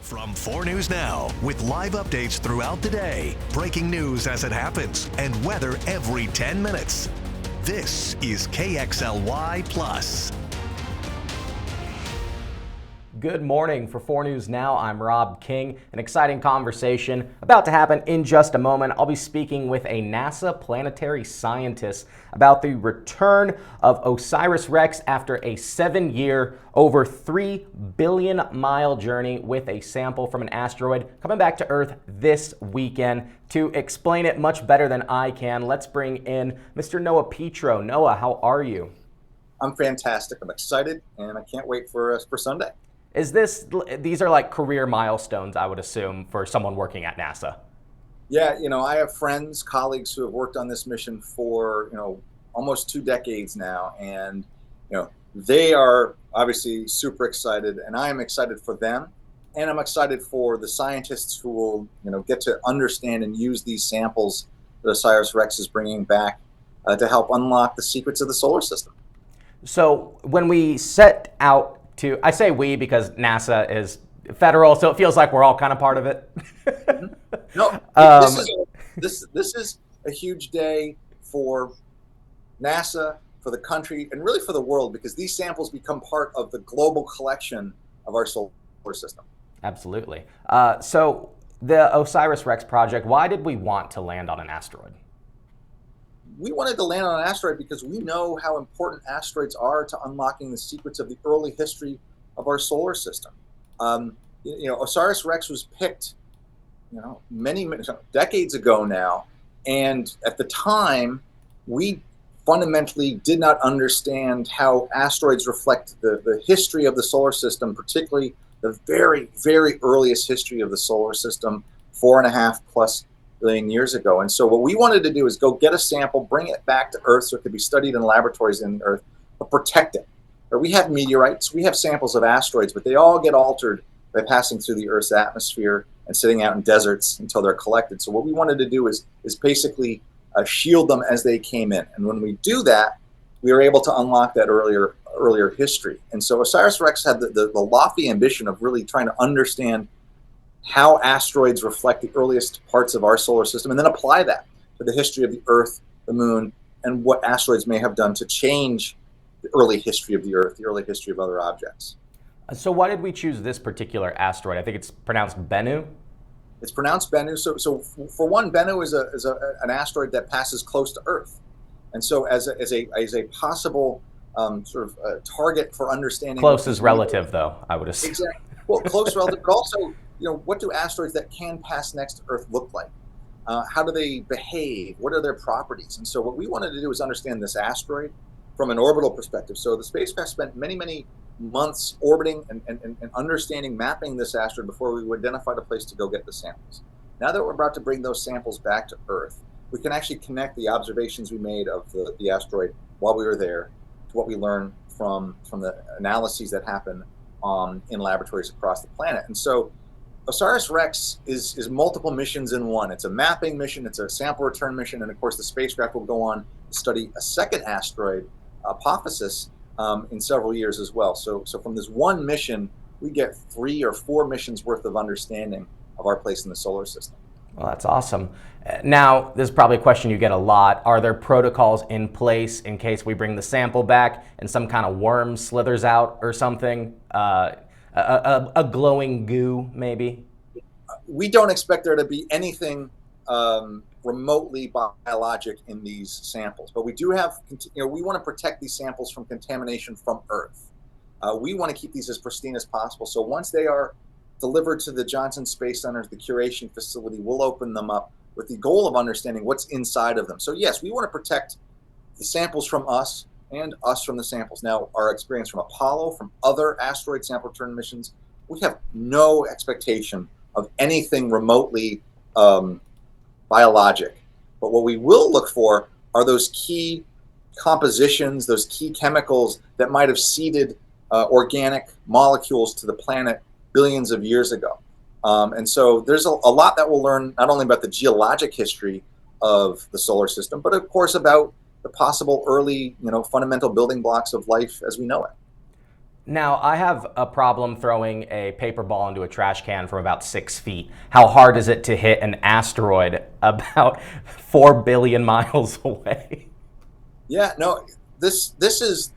From 4 News Now, with live updates throughout the day, breaking news as it happens, and weather every 10 minutes. This is KXLY Plus. Good morning. For 4 News Now, I'm Rob King. An exciting conversation about to happen in just a moment. I'll be speaking with a NASA planetary scientist about the return of Osiris-REx after a 7-year, over 3 billion mile journey with a sample from an asteroid coming back to Earth this weekend. To explain it much better than I can, let's bring in Mr. Noah Petro. Noah, how are you? I'm fantastic. I'm excited, and I can't wait for Sunday. These are like career milestones, I would assume, for someone working at NASA. Yeah, I have friends, colleagues who have worked on this mission for, almost 2 decades now. And, they are obviously super excited, and I am excited for them. And I'm excited for the scientists who will, get to understand and use these samples that Osiris-REx is bringing back to help unlock the secrets of the solar system. So when we set out I say we because NASA is federal, so it feels like we're all kind of part of it. No, this is a huge day for NASA, for the country, and really for the world, because these samples become part of the global collection of our solar system. Absolutely. So the Osiris-REx project, why did we want to land on an asteroid? We wanted to land on an asteroid because we know how important asteroids are to unlocking the secrets of the early history of our solar system. Osiris-REx was picked, many decades ago now, and at the time, we fundamentally did not understand how asteroids reflect the history of the solar system, particularly the very, very earliest history of the solar system, 4.5+ billion years ago. And so what we wanted to do is go get a sample, bring it back to Earth so it could be studied in laboratories in the Earth, but protect it. Or we have meteorites, we have samples of asteroids, but they all get altered by passing through the Earth's atmosphere and sitting out in deserts until they're collected. So what we wanted to do is basically shield them as they came in. And when we do that, we were able to unlock that earlier history. And so Osiris-REx had the lofty ambition of really trying to understand how asteroids reflect the earliest parts of our solar system, and then apply that to the history of the Earth, the Moon, and what asteroids may have done to change the early history of the Earth, the early history of other objects. So why did we choose this particular asteroid? I think it's pronounced Bennu. It's pronounced Bennu. So for one, Bennu is an asteroid that passes close to Earth, and so as a possible target for understanding. Close is relative, though, I would assume. Exactly. Well, close relative, but also, what do asteroids that can pass next to Earth look like? How do they behave? What are their properties? And so what we wanted to do is understand this asteroid from an orbital perspective. So the spacecraft spent many, many months orbiting and understanding, mapping this asteroid before we identified a place to go get the samples. Now that we're about to bring those samples back to Earth, we can actually connect the observations we made of the asteroid while we were there to what we learned from the analyses that happen in laboratories across the planet. And so Osiris-REx is multiple missions in one. It's a mapping mission, it's a sample return mission, and of course the spacecraft will go on to study a second asteroid, Apophysis, in several years as well. So from this one mission, we get 3 or 4 missions worth of understanding of our place in the solar system. Well, that's awesome. Now, this is probably a question you get a lot. Are there protocols in place in case we bring the sample back and some kind of worm slithers out or something? A glowing goo, maybe? We don't expect there to be anything remotely biologic in these samples, but we do have, we want to protect these samples from contamination from Earth. We want to keep these as pristine as possible. So once they are delivered to the Johnson Space Center, the curation facility, we'll open them up with the goal of understanding what's inside of them. So yes, we want to protect the samples from us and us from the samples. Now, our experience from Apollo, from other asteroid sample return missions, we have no expectation of anything remotely biologic. But what we will look for are those key compositions, those key chemicals that might have seeded organic molecules to the planet billions of years ago. And so there's a lot that we'll learn, not only about the geologic history of the solar system, but of course about the possible early, fundamental building blocks of life as we know it. Now, I have a problem throwing a paper ball into a trash can from about 6 feet. How hard is it to hit an asteroid about 4 billion miles away? Yeah, no, this is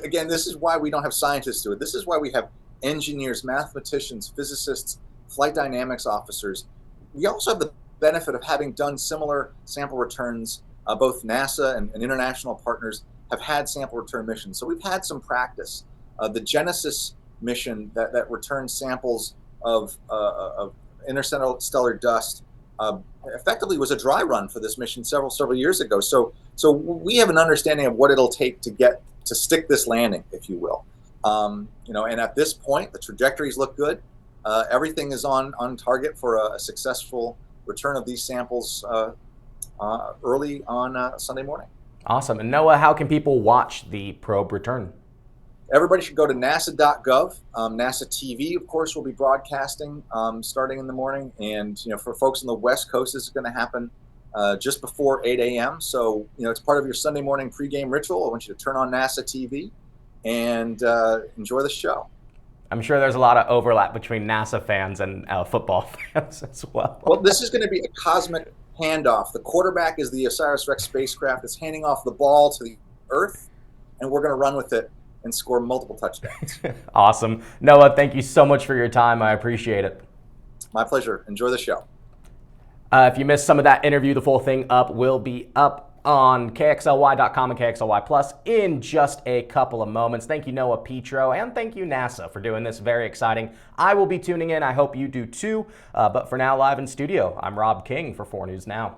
again, this is why we don't have scientists do it. This is why we have engineers, mathematicians, physicists, flight dynamics officers. We also have the benefit of having done similar sample returns. Both NASA and international partners have had sample return missions, so we've had some practice. The Genesis mission that returned samples of interstellar dust effectively was a dry run for this mission several years ago. So we have an understanding of what it'll take to stick this landing, if you will. And at this point, the trajectories look good. Everything is on target for a successful return of these samples early on Sunday morning. Awesome. And Noah, how can people watch the probe return? Everybody should go to nasa.gov. NASA TV, of course, will be broadcasting starting in the morning. And for folks on the West Coast, this is going to happen just before 8 a.m. So it's part of your Sunday morning pregame ritual. I want you to turn on NASA TV and enjoy the show. I'm sure there's a lot of overlap between NASA fans and football fans as well. Well, this is going to be a cosmic handoff. The quarterback is the Osiris-REx spacecraft. It's handing off the ball to the Earth, and we're going to run with it and score multiple touchdowns. Awesome. Noah, thank you so much for your time. I appreciate it. My pleasure. Enjoy the show. If you missed some of that interview, the full thing will be up on KXLY.com and KXLY Plus in just a couple of moments. Thank you, Noah, Petro, and thank you, NASA, for doing this. Very exciting. I will be tuning in. I hope you do too. But for now, live in studio, I'm Rob King for 4 News Now.